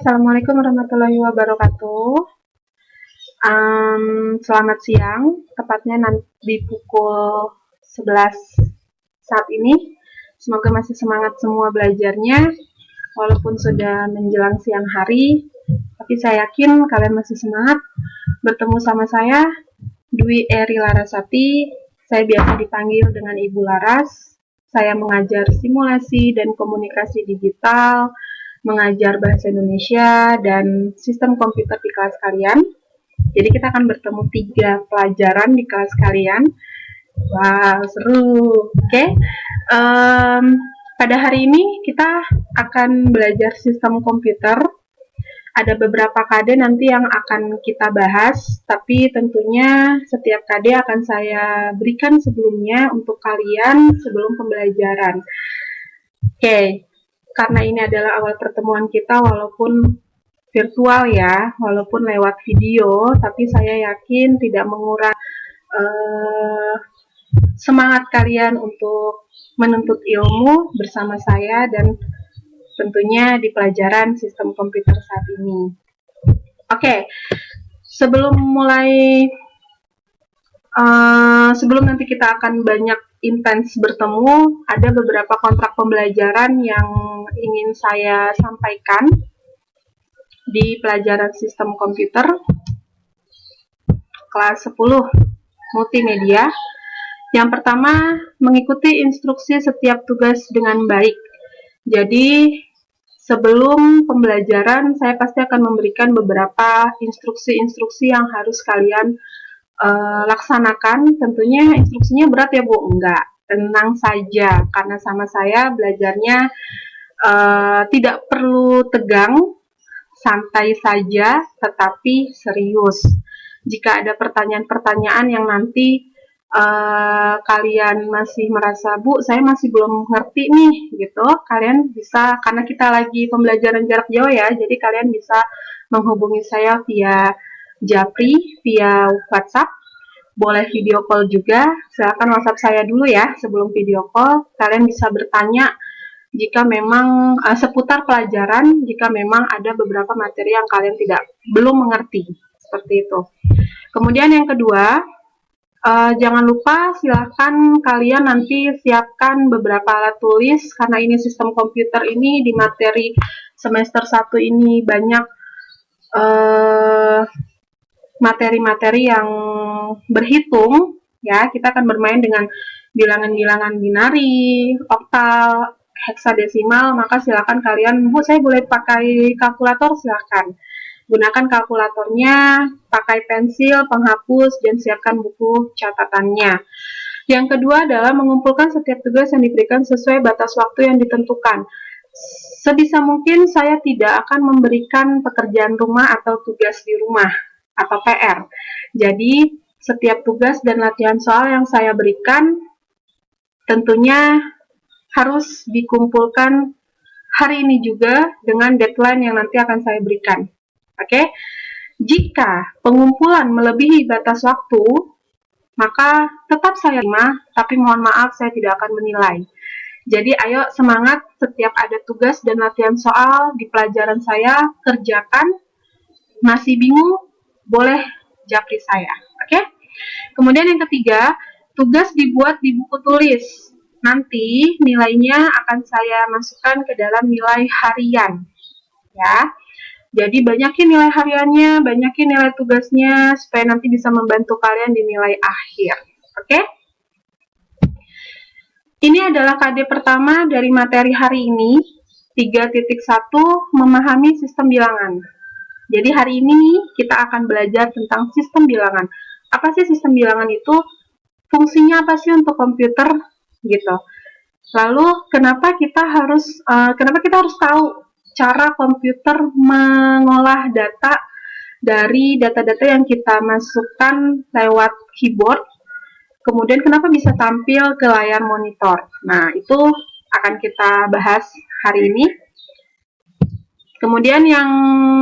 Assalamualaikum warahmatullahi wabarakatuh. Selamat siang, tepatnya nanti di pukul 11 saat ini. Semoga masih semangat semua belajarnya, walaupun sudah menjelang siang hari. Tapi saya yakin kalian masih semangat. Bertemu sama saya, Dwi Eri Larasati. Saya biasa dipanggil dengan Ibu Laras. Saya mengajar simulasi dan komunikasi digital, mengajar bahasa Indonesia dan sistem komputer di kelas kalian. Jadi kita akan bertemu 3 pelajaran di kelas kalian. Wow, seru. Oke. Pada hari ini kita akan belajar sistem komputer. Ada beberapa KD nanti yang akan kita bahas, tapi tentunya setiap KD akan saya berikan sebelumnya untuk kalian sebelum pembelajaran. Oke. Karena ini adalah awal pertemuan kita, walaupun virtual ya, walaupun lewat video, tapi saya yakin tidak mengurangi semangat kalian untuk menuntut ilmu bersama saya dan tentunya di pelajaran sistem komputer saat ini. Oke, sebelum nanti kita akan banyak intens bertemu, ada beberapa kontrak pembelajaran yang ingin saya sampaikan di pelajaran sistem komputer kelas 10 multimedia. Yang pertama, mengikuti instruksi setiap tugas dengan baik. Jadi, sebelum pembelajaran saya pasti akan memberikan beberapa instruksi-instruksi yang harus kalian laksanakan. Tentunya instruksinya berat ya Bu? Enggak, tenang saja, karena sama saya belajarnya tidak perlu tegang, santai saja, tetapi serius. Jika ada pertanyaan-pertanyaan yang nanti kalian masih merasa, Bu, saya masih belum ngerti nih, gitu, kalian bisa, karena kita lagi pembelajaran jarak jauh ya, jadi kalian bisa menghubungi saya via Japri, via WhatsApp, boleh video call juga. Silakan WhatsApp saya dulu ya sebelum video call. Kalian bisa bertanya jika memang seputar pelajaran, jika memang ada beberapa materi yang kalian belum mengerti, seperti itu. Kemudian yang kedua, jangan lupa silahkan kalian nanti siapkan beberapa alat tulis, karena ini sistem komputer ini di materi semester 1 ini banyak materi-materi yang berhitung ya. Kita akan bermain dengan bilangan-bilangan binari, oktal, heksadesimal, maka silakan kalian, Bu, saya boleh pakai kalkulator? Silakan. Gunakan kalkulatornya, pakai pensil, penghapus, dan siapkan buku catatannya. Yang kedua adalah mengumpulkan setiap tugas yang diberikan sesuai batas waktu yang ditentukan. Sebisa mungkin saya tidak akan memberikan pekerjaan rumah atau tugas di rumah atau PR. Jadi, setiap tugas dan latihan soal yang saya berikan tentunya harus dikumpulkan hari ini juga dengan deadline yang nanti akan saya berikan. Oke? Jika pengumpulan melebihi batas waktu, maka tetap saya terima, tapi mohon maaf saya tidak akan menilai. Jadi ayo semangat, setiap ada tugas dan latihan soal di pelajaran saya, kerjakan. Masih bingung? Boleh japri saya, oke? Kemudian yang ketiga, tugas dibuat di buku tulis. Nanti nilainya akan saya masukkan ke dalam nilai harian, ya. Jadi banyakin nilai hariannya, banyakin nilai tugasnya, supaya nanti bisa membantu kalian di nilai akhir, oke? Ini adalah KD pertama dari materi hari ini, 3.1, memahami sistem bilangan. Jadi hari ini kita akan belajar tentang sistem bilangan. Apa sih sistem bilangan itu? Fungsinya apa sih untuk komputer? Gitu. Lalu kenapa kita harus tahu cara komputer mengolah data dari data-data yang kita masukkan lewat keyboard? Kemudian kenapa bisa tampil ke layar monitor? Nah, itu akan kita bahas hari ini. Kemudian yang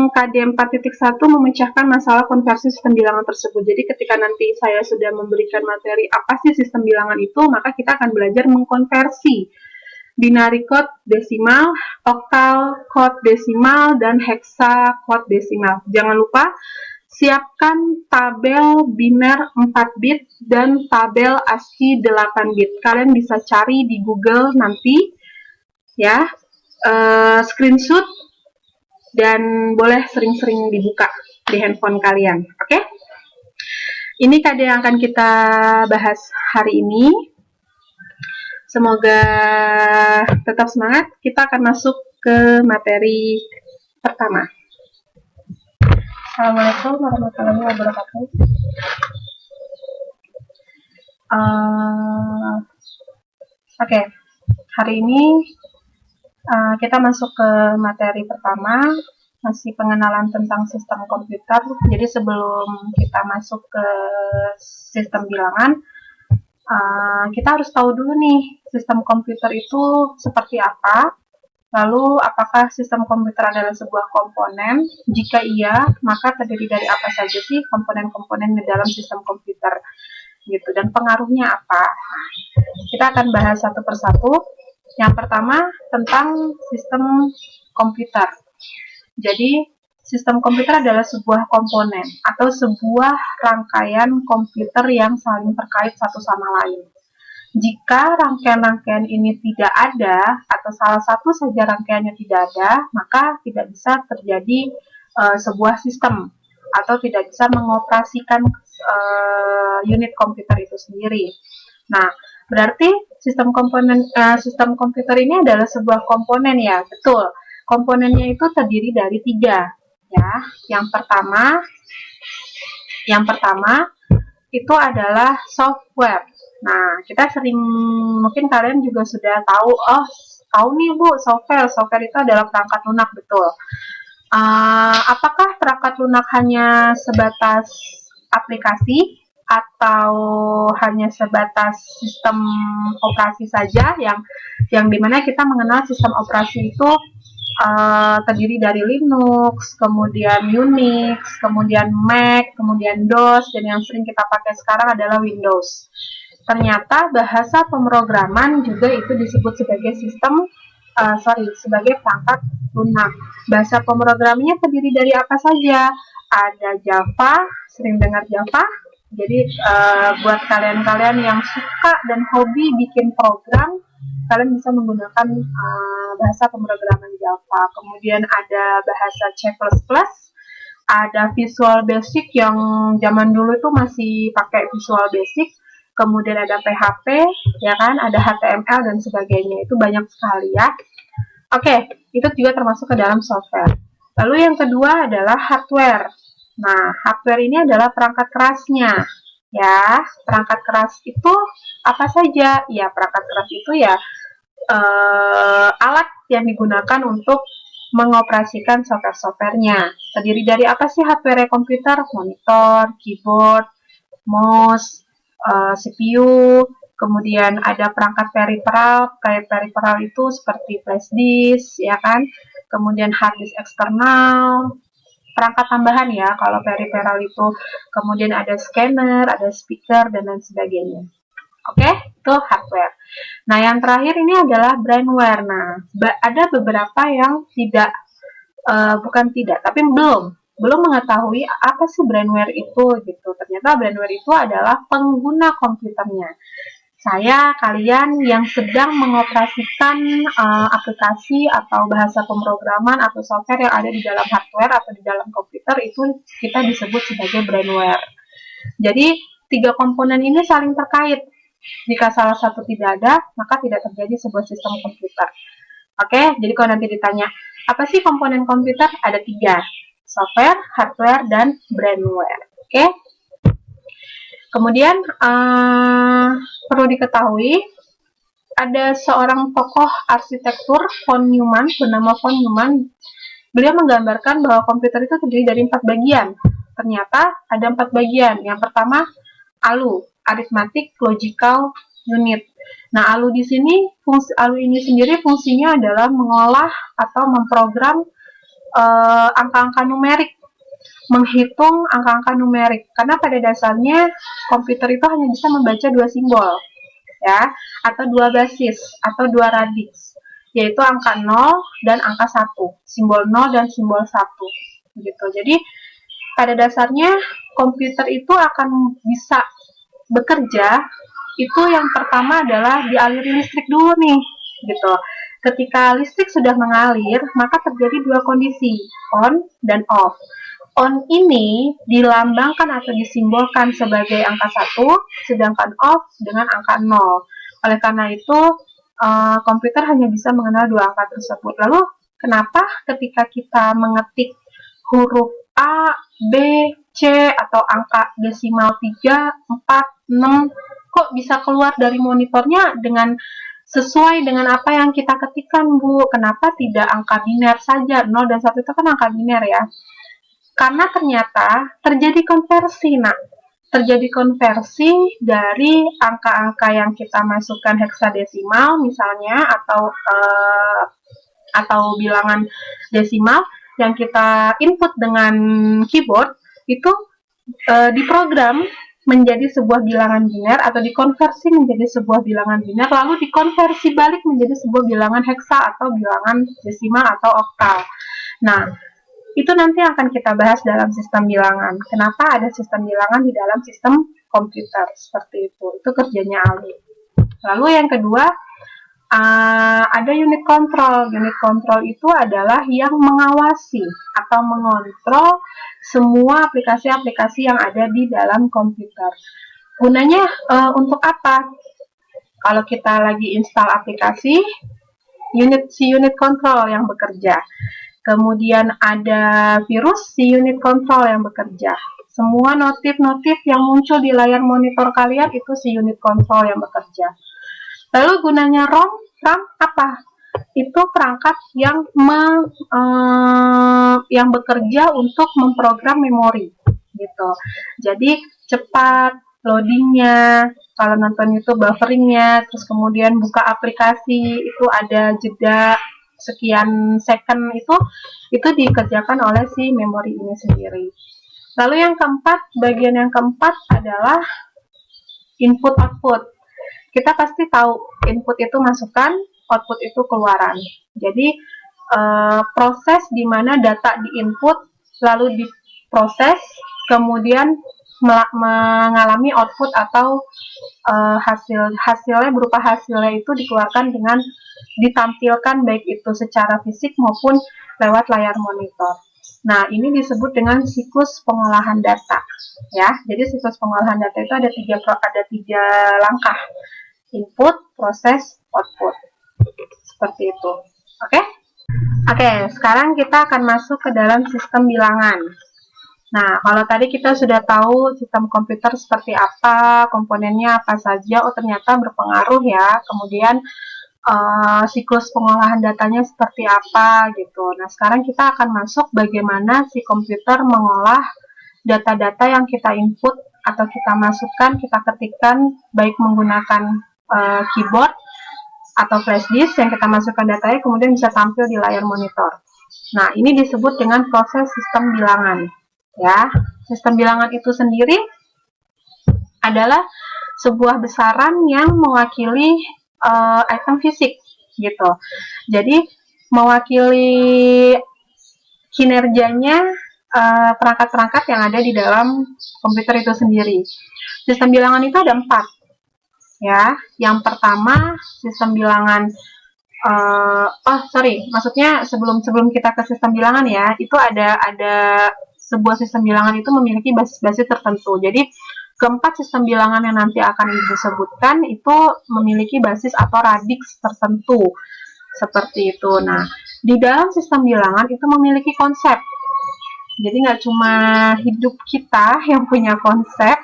KD 4.1 memecahkan masalah konversi sistem bilangan tersebut. Jadi ketika nanti saya sudah memberikan materi apa sih sistem bilangan itu, maka kita akan belajar mengkonversi binary code desimal, octal code desimal, dan hexa code desimal. Jangan lupa siapkan tabel biner 4 bit dan tabel ASCII 8 bit. Kalian bisa cari di Google nanti ya, screenshot, dan boleh sering-sering dibuka di handphone kalian. Oke? Ini KD yang akan kita bahas hari ini. Semoga tetap semangat. Kita akan masuk ke materi pertama. Assalamualaikum warahmatullahi wabarakatuh. Oke, hari ini kita masuk ke materi pertama, masih pengenalan tentang sistem komputer. Jadi sebelum kita masuk ke sistem bilangan, kita harus tahu dulu nih sistem komputer itu seperti apa. Lalu, apakah sistem komputer adalah sebuah komponen? Jika iya, maka terdiri dari apa saja sih komponen-komponen di dalam sistem komputer? Gitu, dan pengaruhnya apa? Kita akan bahas satu persatu. Yang pertama, tentang sistem komputer. Jadi, sistem komputer adalah sebuah komponen atau sebuah rangkaian komputer yang saling terkait satu sama lain. Jika rangkaian-rangkaian ini tidak ada, atau salah satu saja rangkaiannya tidak ada, maka tidak bisa terjadi sebuah sistem, atau tidak bisa mengoperasikan unit komputer itu sendiri. Nah, berarti sistem komputer ini adalah sebuah komponen ya, betul. Komponennya itu terdiri dari 3, ya. Yang pertama itu adalah software. Nah, kita mungkin kalian juga sudah tahu nih Bu, software itu adalah perangkat lunak, betul. Apakah perangkat lunak hanya sebatas aplikasi atau hanya sebatas sistem operasi saja, yang dimana kita mengenal sistem operasi itu terdiri dari Linux, kemudian Unix, kemudian Mac, kemudian DOS, dan yang sering kita pakai sekarang adalah Windows. Ternyata bahasa pemrograman juga itu disebut sebagai sebagai perangkat lunak. Bahasa pemrogramannya terdiri dari apa saja? Ada Java, sering dengar Java. Jadi buat kalian-kalian yang suka dan hobi bikin program, kalian bisa menggunakan bahasa pemrograman Java. Kemudian ada bahasa C++, ada Visual Basic yang zaman dulu itu masih pakai Visual Basic. Kemudian ada PHP, ya kan, ada HTML dan sebagainya. Itu banyak sekali ya. Oke, itu juga termasuk ke dalam software. Lalu yang kedua adalah hardware. Nah, hardware ini adalah perangkat kerasnya. Ya, perangkat keras itu apa saja? Ya, perangkat keras itu ya alat yang digunakan untuk mengoperasikan software-softwarenya. Terdiri dari apa sih hardware komputer? Monitor, keyboard, mouse, CPU, kemudian ada perangkat periferal. Kayak periferal itu seperti flash disk, ya kan? Kemudian hard disk eksternal, perangkat tambahan ya kalau periferal itu. Kemudian ada scanner, ada speaker, dan lain sebagainya. Oke, itu hardware. Nah, yang terakhir ini adalah brainware. Nah, ada beberapa yang tapi belum mengetahui apa sih brainware itu gitu. Ternyata brainware itu adalah pengguna komputernya. Kalian yang sedang mengoperasikan aplikasi atau bahasa pemrograman atau software yang ada di dalam hardware atau di dalam komputer, itu kita disebut sebagai brainware. Jadi 3 komponen ini saling terkait. Jika salah satu tidak ada, maka tidak terjadi sebuah sistem komputer. Oke, jadi kalau nanti ditanya apa sih komponen komputer, ada 3. Software, hardware, dan brainware. Oke. Kemudian perlu diketahui ada seorang tokoh arsitektur von Neumann bernama von Neumann. Beliau menggambarkan bahwa komputer itu terdiri dari 4 bagian. Ternyata ada 4 bagian. Yang pertama ALU, Arithmetic Logical Unit. Nah, ALU di sini ALU ini sendiri fungsinya adalah mengolah atau memprogram angka-angka numerik, menghitung angka-angka numerik, karena pada dasarnya komputer itu hanya bisa membaca 2 simbol, ya, atau 2 basis, atau 2 radix. yaitu angka 0 dan angka 1, simbol 0 dan simbol 1 gitu. Jadi pada dasarnya komputer itu akan bisa bekerja itu yang pertama adalah dialiri listrik dulu nih gitu. Ketika listrik sudah mengalir, maka terjadi dua kondisi, on dan off. On ini dilambangkan atau disimbolkan sebagai angka 1, sedangkan off dengan angka 0. Oleh karena itu, komputer hanya bisa mengenal dua angka tersebut. Lalu, kenapa ketika kita mengetik huruf A, B, C, atau angka desimal 3, 4, 6, kok bisa keluar dari monitornya dengan sesuai dengan apa yang kita ketikkan, Bu? Kenapa tidak angka biner saja? 0 dan 1 itu kan angka biner ya. Karena ternyata terjadi konversi, terjadi konversi dari angka-angka yang kita masukkan heksadesimal misalnya atau bilangan desimal yang kita input dengan keyboard itu diprogram menjadi sebuah bilangan biner atau dikonversi menjadi sebuah bilangan biner lalu dikonversi balik menjadi sebuah bilangan heksa atau bilangan desimal atau oktal. Nah, itu nanti akan kita bahas dalam sistem bilangan. Kenapa ada sistem bilangan di dalam sistem komputer seperti itu? Itu kerjanya Ali. Lalu yang kedua, ada unit kontrol. Unit kontrol itu adalah yang mengawasi atau mengontrol semua aplikasi-aplikasi yang ada di dalam komputer. Gunanya untuk apa? Kalau kita lagi install aplikasi, unit kontrol yang bekerja. Kemudian ada virus, si unit kontrol yang bekerja. Semua notif-notif yang muncul di layar monitor kalian itu si unit kontrol yang bekerja. Lalu gunanya RAM apa? Itu perangkat yang bekerja untuk memprogram memori gitu. Jadi cepat loadingnya, kalau nonton YouTube bufferingnya, terus kemudian buka aplikasi itu ada jeda sekian second itu dikerjakan oleh si memori ini sendiri. Lalu yang keempat, bagian yang keempat adalah input output. Kita pasti tahu input itu masukan, output itu keluaran. Jadi proses di mana data diinput lalu diproses, kemudian mengalami output atau hasilnya berupa hasilnya itu dikeluarkan dengan ditampilkan baik itu secara fisik maupun lewat layar monitor. Nah, ini disebut dengan siklus pengolahan data, ya. Jadi siklus pengolahan data itu ada tiga langkah: input, proses, output. Seperti itu. Oke, sekarang kita akan masuk ke dalam sistem bilangan. Nah, kalau tadi kita sudah tahu sistem komputer seperti apa, komponennya apa saja, ternyata berpengaruh ya. Kemudian siklus pengolahan datanya seperti apa gitu. Nah, sekarang kita akan masuk bagaimana si komputer mengolah data-data yang kita input atau kita masukkan, kita ketikkan, baik menggunakan keyboard atau flash disk yang kita masukkan datanya kemudian bisa tampil di layar monitor. Nah, ini disebut dengan proses sistem bilangan. Ya, sistem bilangan itu sendiri adalah sebuah besaran yang mewakili item fisik gitu. Jadi mewakili kinerjanya perangkat-perangkat yang ada di dalam komputer itu sendiri. Sistem bilangan itu ada 4. Ya, yang pertama sistem bilangan maksudnya sebelum kita ke sistem bilangan ya, itu ada sebuah sistem bilangan itu memiliki basis-basis tertentu. Jadi keempat sistem bilangan yang nanti akan disebutkan itu memiliki basis atau radix tertentu seperti itu. Nah, di dalam sistem bilangan itu memiliki konsep. Jadi nggak cuma hidup kita yang punya konsep,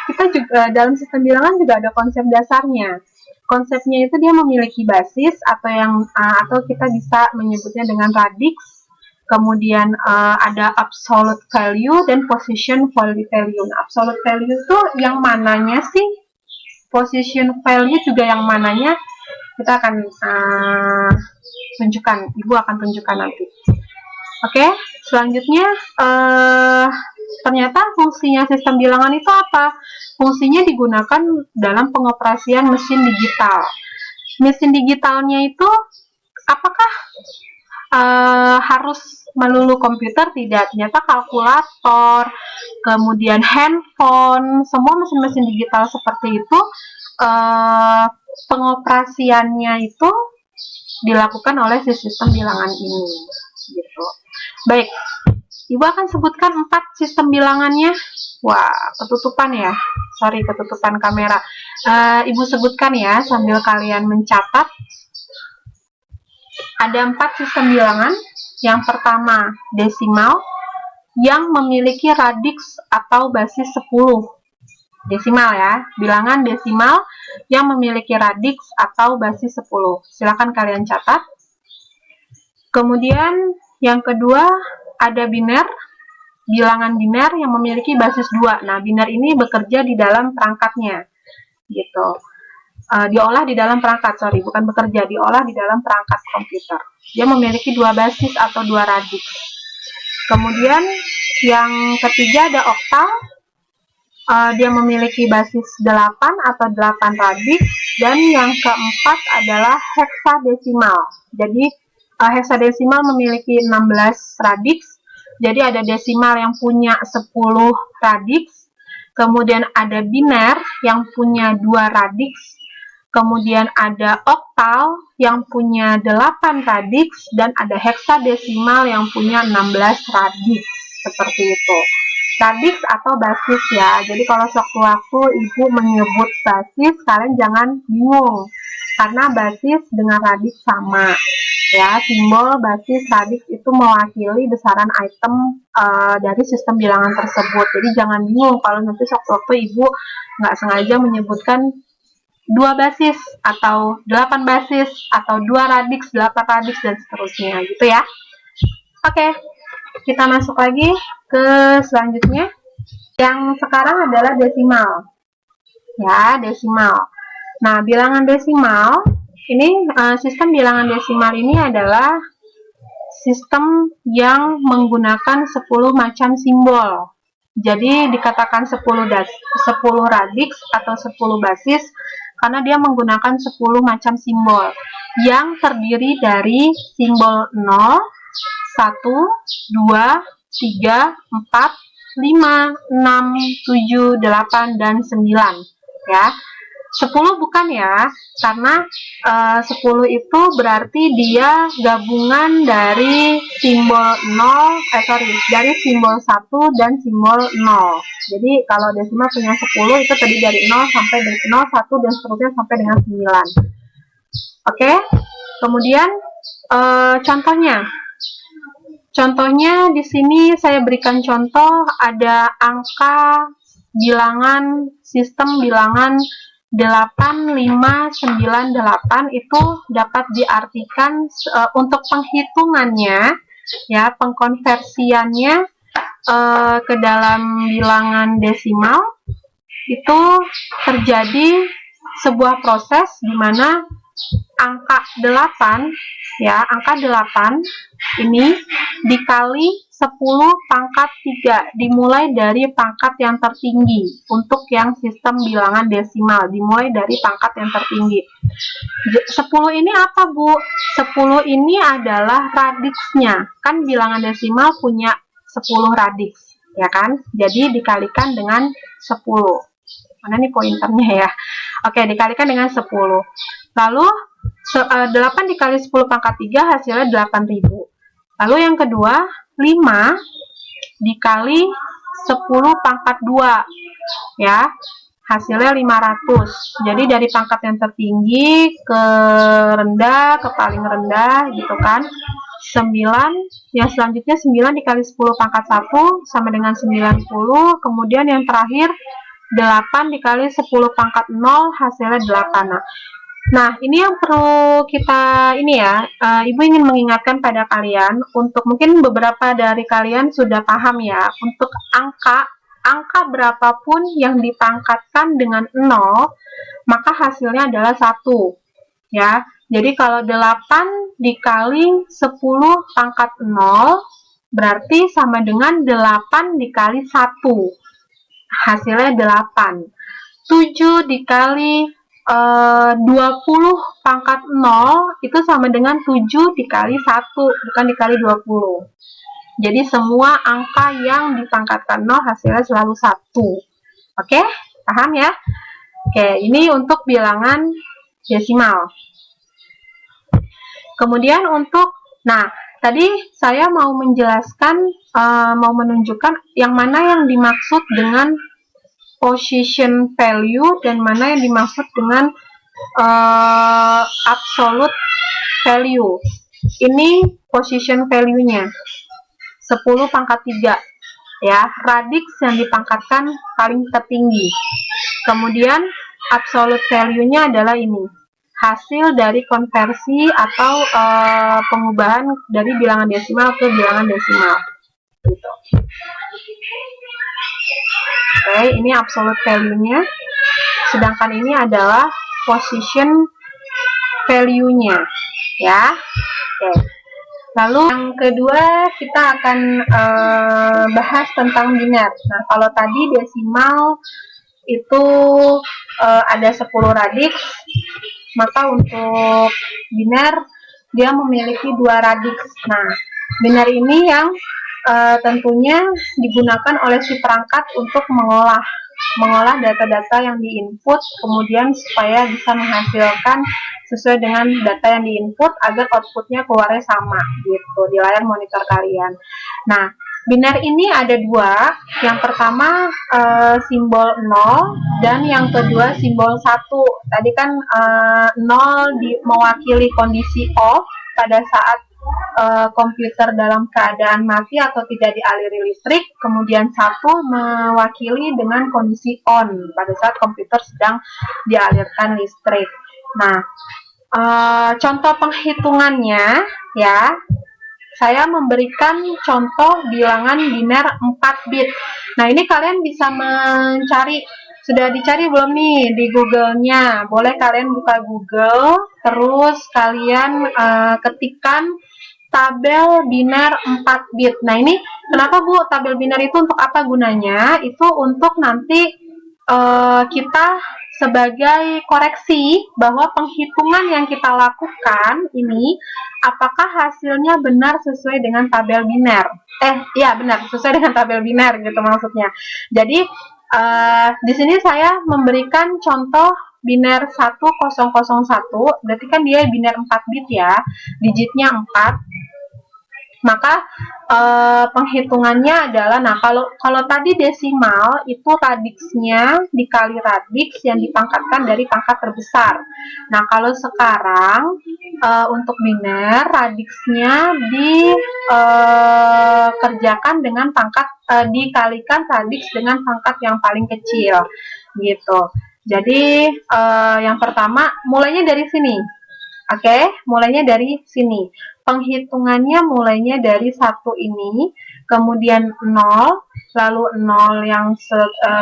kita juga dalam sistem bilangan juga ada konsep dasarnya. Konsepnya itu dia memiliki basis atau kita bisa menyebutnya dengan radix. Kemudian ada absolute value dan position value. Nah, absolute value itu yang mananya sih? Position value juga yang mananya? Kita akan tunjukkan, Ibu akan tunjukkan nanti. Oke, selanjutnya ternyata fungsinya sistem bilangan itu apa? Fungsinya digunakan dalam pengoperasian mesin digital. Mesin digitalnya itu Apakah harus melulu komputer? Tidak, ternyata kalkulator, kemudian handphone, semua mesin-mesin digital seperti itu pengoperasiannya itu dilakukan oleh sistem bilangan ini gitu. Baik, Ibu akan sebutkan 4 sistem bilangannya. Wah, ketutupan ya, sorry, ketutupan kamera. Ibu sebutkan ya sambil kalian mencatat. Ada 4 sistem bilangan. Yang pertama, desimal yang memiliki radix atau basis 10. Desimal ya, bilangan desimal yang memiliki radix atau basis 10. Silakan kalian catat. Kemudian yang kedua ada biner, bilangan biner yang memiliki basis 2. Nah, biner ini bekerja di dalam perangkatnya gitu. Diolah di dalam perangkat, sorry, bukan bekerja, diolah di dalam perangkat komputer. Dia memiliki 2 basis atau 2 radix. Kemudian yang ketiga ada oktal, dia memiliki basis 8 atau 8 radix. Dan yang keempat adalah heksadesimal. Jadi heksadesimal memiliki 16 radix. Jadi ada desimal yang punya 10 radix. Kemudian ada biner yang punya 2 radix. Kemudian ada oktal yang punya 8 radix dan ada heksadesimal yang punya 16 radix. Seperti itu. Radix atau basis ya. Jadi kalau sewaktu-waktu Ibu menyebut basis, kalian jangan bingung. Karena basis dengan radix sama. Ya, simbol basis radix itu mewakili besaran item dari sistem bilangan tersebut. Jadi jangan bingung kalau nanti sewaktu-waktu Ibu nggak sengaja menyebutkan 2 basis atau 8 basis atau 2 radix, 8 radix dan seterusnya gitu ya. Oke, kita masuk lagi ke selanjutnya. Yang sekarang adalah desimal. Ya, desimal. Nah, bilangan desimal ini sistem bilangan desimal ini adalah sistem yang menggunakan 10 macam simbol. Jadi dikatakan 10 radix atau 10 basis karena dia menggunakan 10 macam simbol yang terdiri dari simbol 0, 1, 2, 3, 4, 5, 6, 7, 8, dan 9 ya. 10 bukan ya, karena 10 itu berarti dia gabungan dari simbol 0, dari simbol 1 dan simbol 0. Jadi kalau desimal punya 10 itu tadi dari 0 sampai dari 0, 1 dan seterusnya sampai dengan 9. Oke, kemudian contohnya. Contohnya di sini saya berikan contoh ada angka bilangan sistem bilangan 8598 itu dapat diartikan untuk penghitungannya ya, pengkonversiannya ke dalam bilangan desimal itu terjadi sebuah proses di mana angka 8 ya, angka 8 ini dikali 10 pangkat 3 dimulai dari pangkat yang tertinggi untuk yang sistem bilangan desimal, dimulai dari pangkat yang tertinggi. 10 ini apa Bu? 10 ini adalah radixnya, kan bilangan desimal punya 10 radix ya kan, jadi dikalikan dengan 10. Mana nih pointernya ya? Oke, dikalikan dengan 10. Lalu 8 dikali 10 pangkat 3 hasilnya 8.000. Lalu yang kedua 5 dikali 10 pangkat 2 ya, hasilnya 500. Jadi dari pangkat yang tertinggi ke rendah, ke paling rendah gitu kan. 9, yang selanjutnya 9 dikali 10 pangkat 1 sama dengan 90. Kemudian yang terakhir 8 dikali 10 pangkat 0 hasilnya 8. Nah, ini yang perlu kita ini ya, Ibu ingin mengingatkan pada kalian untuk mungkin beberapa dari kalian sudah paham ya, untuk angka berapapun yang dipangkatkan dengan 0, maka hasilnya adalah 1 ya. Jadi kalau 8 dikali 10 pangkat 0 berarti sama dengan 8 dikali 1, hasilnya 8. 7 dikali 20 pangkat 0 itu sama dengan 7 dikali 1, bukan dikali 20. Jadi semua angka yang dipangkatkan 0 hasilnya selalu 1. Oke, paham ya? Oke, ini untuk bilangan desimal. Kemudian untuk, nah, tadi saya mau menjelaskan, mau menunjukkan yang mana yang dimaksud dengan position value dan mana yang dimaksud dengan absolute value. Ini position value-nya 10 pangkat 3 ya, radix yang dipangkatkan paling tertinggi. Kemudian absolute value-nya adalah ini, hasil dari konversi atau pengubahan dari bilangan desimal ke bilangan desimal gitu. Oke, ini absolute value-nya, sedangkan ini adalah position value-nya ya. Oke. Lalu yang kedua kita akan bahas tentang biner. Nah, kalau tadi desimal itu ada 10 radix, maka untuk biner dia memiliki 2 radix. Nah, biner ini yang tentunya digunakan oleh si perangkat untuk mengolah data-data yang diinput, kemudian supaya bisa menghasilkan sesuai dengan data yang diinput agar outputnya keluarnya sama gitu di layar monitor kalian. Nah, biner ini ada 2, yang pertama simbol 0 dan yang kedua simbol 1. Tadi kan 0 mewakili kondisi off pada saat komputer dalam keadaan mati atau tidak dialiri listrik, kemudian 1 mewakili dengan kondisi on pada saat komputer sedang dialirkan listrik. Nah, contoh penghitungannya ya, saya memberikan contoh bilangan biner 4 bit. Nah, ini kalian bisa mencari, sudah dicari belum nih di Google-nya? Boleh kalian buka Google, terus kalian ketikkan tabel biner 4 bit. Nah, ini kenapa Bu tabel biner itu untuk apa gunanya? Itu untuk nanti kita sebagai koreksi bahwa penghitungan yang kita lakukan ini apakah hasilnya benar sesuai dengan tabel biner. Iya benar, sesuai dengan tabel biner gitu maksudnya. Jadi di sini saya memberikan contoh biner 1001, berarti kan dia biner 4 bit ya, digitnya 4. Maka penghitungannya adalah, nah kalau tadi desimal itu radixnya dikali radix yang dipangkatkan dari pangkat terbesar. Nah, kalau sekarang untuk biner radixnya dikerjakan dengan pangkat dikalikan radix dengan pangkat yang paling kecil gitu. Jadi yang pertama mulainya dari sini. Oke, mulainya dari sini. Penghitungannya mulainya dari 1 ini, kemudian 0, lalu 0 yang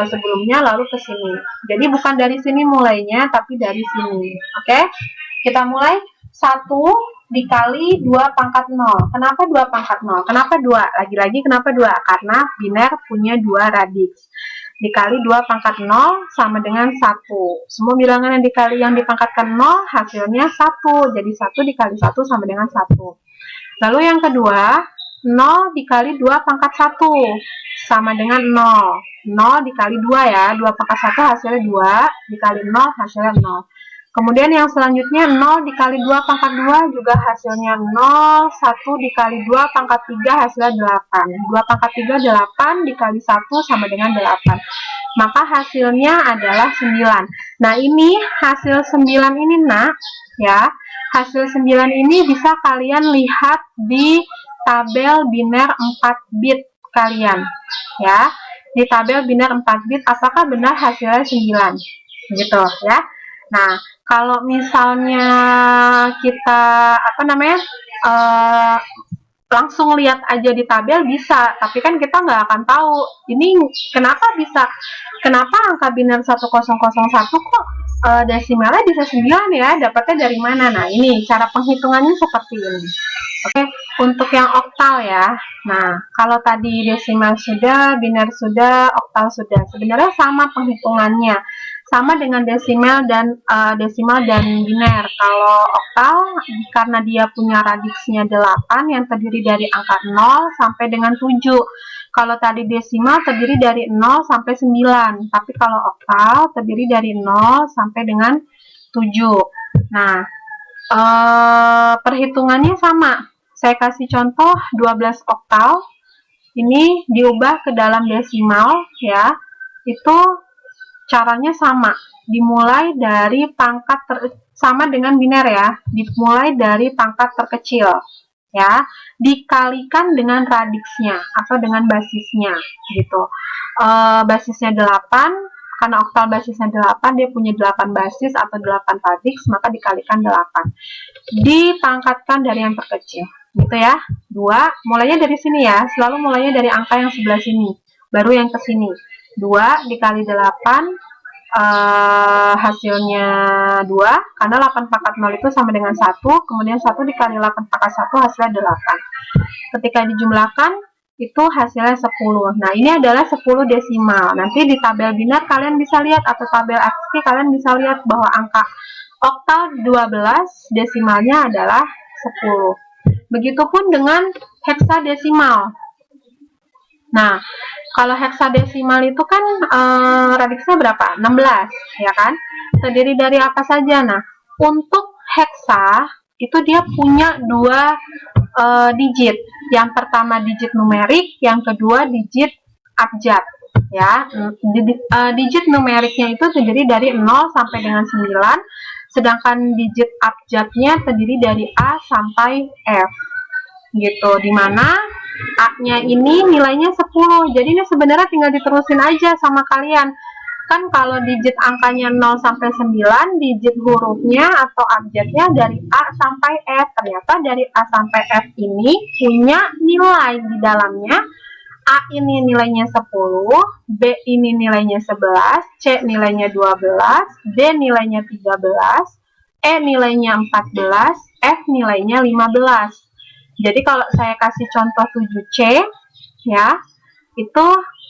sebelumnya, lalu ke sini. Jadi bukan dari sini mulainya, tapi dari sini. Oke, kita mulai 1 dikali 2 pangkat 0. Kenapa 2 pangkat 0? Kenapa 2? Lagi-lagi kenapa 2? Karena biner punya 2 radix. Dikali 2 pangkat 0 sama dengan 1. Semua bilangan yang dipangkatkan 0 hasilnya 1. Jadi 1 dikali 1 sama dengan 1. Lalu yang kedua, 0 dikali 2 pangkat 1 sama dengan 0. 0 dikali 2 ya. 2 pangkat 1 hasilnya 2. Dikali 0 hasilnya 0. Kemudian yang selanjutnya 0 dikali 2 pangkat 2 juga hasilnya 0. 1 dikali 2 pangkat 3 hasilnya 8. 2 pangkat 3 8 dikali 1 sama dengan 8. Maka hasilnya adalah 9. Nah, ini hasil 9 ini nak ya. Hasil 9 ini bisa kalian lihat di tabel biner 4 bit kalian ya. Di tabel biner 4 bit apakah benar hasilnya 9 gitu ya. Nah, kalau misalnya kita langsung lihat aja di tabel bisa, tapi kan kita nggak akan tahu ini kenapa angka biner 1001 kok desimalnya bisa 9 ya, dapatnya dari mana? Nah, ini cara penghitungannya seperti ini. Oke, untuk yang oktal ya. Nah, kalau tadi desimal sudah, biner sudah, oktal sudah. Sebenarnya sama penghitungannya. sama dengan desimal dan biner. Kalau oktal karena dia punya radiksnya 8 yang terdiri dari angka 0 sampai dengan 7. Kalau tadi desimal terdiri dari 0 sampai 9, tapi kalau oktal terdiri dari 0 sampai dengan 7. Nah, perhitungannya sama. Saya kasih contoh 12 oktal. Ini diubah ke dalam desimal ya. Itu caranya sama, dimulai dari pangkat sama dengan biner ya, dimulai dari pangkat terkecil ya, dikalikan dengan radiksnya atau dengan basisnya gitu. Basisnya 8, karena oktal basisnya 8, dia punya 8 basis atau 8 radiks, maka dikalikan 8, dipangkatkan dari yang terkecil gitu ya. 2, mulainya dari sini ya, selalu mulainya dari angka yang sebelah sini, baru yang ke sini. 2 dikali 8, hasilnya 2, karena 8 pangkat 0 itu sama dengan 1, kemudian 1 dikali 8 pangkat 1 hasilnya 8. Ketika dijumlahkan, itu hasilnya 10. Nah, ini adalah 10 desimal. Nanti di tabel biner kalian bisa lihat, atau tabel ASCII kalian bisa lihat bahwa angka oktal 12 desimalnya adalah 10. Begitupun dengan heksadesimal. Nah, kalau heksadesimal itu kan radiksnya berapa? 16, ya kan? Terdiri dari apa saja? Nah, untuk heksa itu dia punya 2 digit. Yang pertama digit numerik, yang kedua digit abjad. Ya, digit numeriknya itu terdiri dari 0 sampai dengan 9, sedangkan digit abjadnya terdiri dari A sampai F. Gitu, dimana A-nya ini nilainya 10. Jadi ini sebenarnya tinggal diterusin aja sama kalian. Kan kalau digit angkanya 0 sampai 9, digit hurufnya atau abjadnya dari A sampai F. Ternyata dari A sampai F ini punya nilai di dalamnya. A ini nilainya 10, B ini nilainya 11, C nilainya 12, D nilainya 13, E nilainya 14, F nilainya 15. Jadi kalau saya kasih contoh 7C ya, itu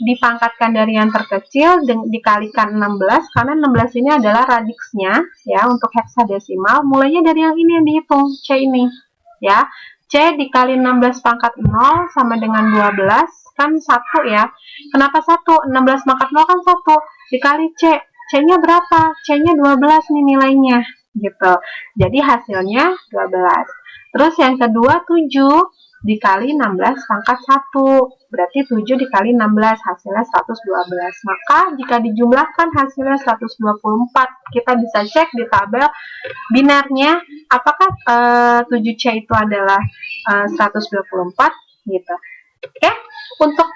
dipangkatkan dari yang terkecil dikalikan 16, karena 16 ini adalah radiksnya ya untuk heksadesimal. Mulainya dari yang ini yang dihitung, C ini ya. C dikali 16 pangkat 0 sama dengan 12, kan 1 ya. Kenapa 1? 16 pangkat 0 kan 1, dikali C. C-nya berapa? C-nya 12 nih nilainya gitu. Jadi hasilnya 12. Terus yang kedua 7 dikali 16 pangkat 1. Berarti 7 dikali 16 hasilnya 112. Maka jika dijumlahkan hasilnya 124. Kita bisa cek di tabel binernya apakah 7C itu adalah 124 gitu. Oke, untuk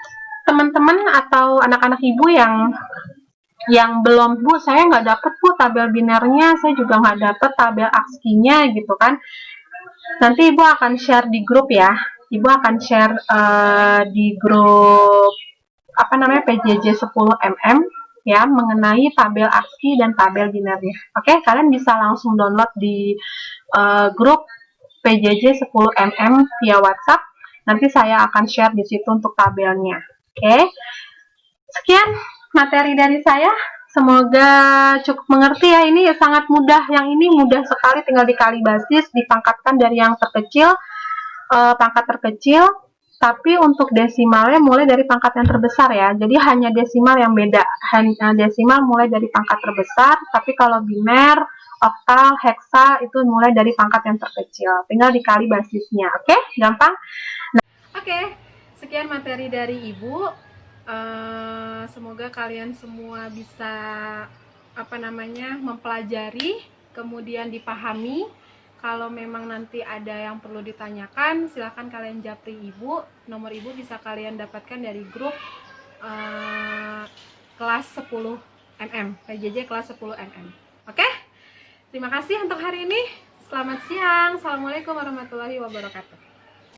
teman-teman atau anak-anak ibu yang belum, Bu, saya nggak dapet, Bu, tabel binernya, saya juga nggak dapet tabel ASCII-nya gitu kan. Nanti Ibu akan share di grup ya. Ibu akan share di grup apa namanya PJJ 10mm ya, mengenai tabel ASCII dan tabel binernya. Oke, kalian bisa langsung download di grup PJJ 10mm via WhatsApp. Nanti saya akan share di situ untuk tabelnya. Oke. Sekian materi dari saya. Semoga cukup mengerti ya. Ini sangat mudah, yang ini mudah sekali, tinggal dikali basis, dipangkatkan dari yang terkecil, pangkat terkecil. Tapi untuk desimalnya mulai dari pangkat yang terbesar ya. Jadi hanya desimal yang beda. Hanya desimal mulai dari pangkat terbesar, tapi kalau biner, oktal, heksa itu mulai dari pangkat yang terkecil. Tinggal dikali basisnya. Oke? Gampang? Nah, oke. Sekian materi dari Ibu. Semoga kalian semua bisa mempelajari, kemudian dipahami. Kalau memang nanti ada yang perlu ditanyakan, silahkan kalian japri Ibu. Nomor Ibu bisa kalian dapatkan dari grup kelas 10mm, PJJ kelas 10mm. Oke? Terima kasih untuk hari ini. Selamat siang. Assalamualaikum warahmatullahi wabarakatuh.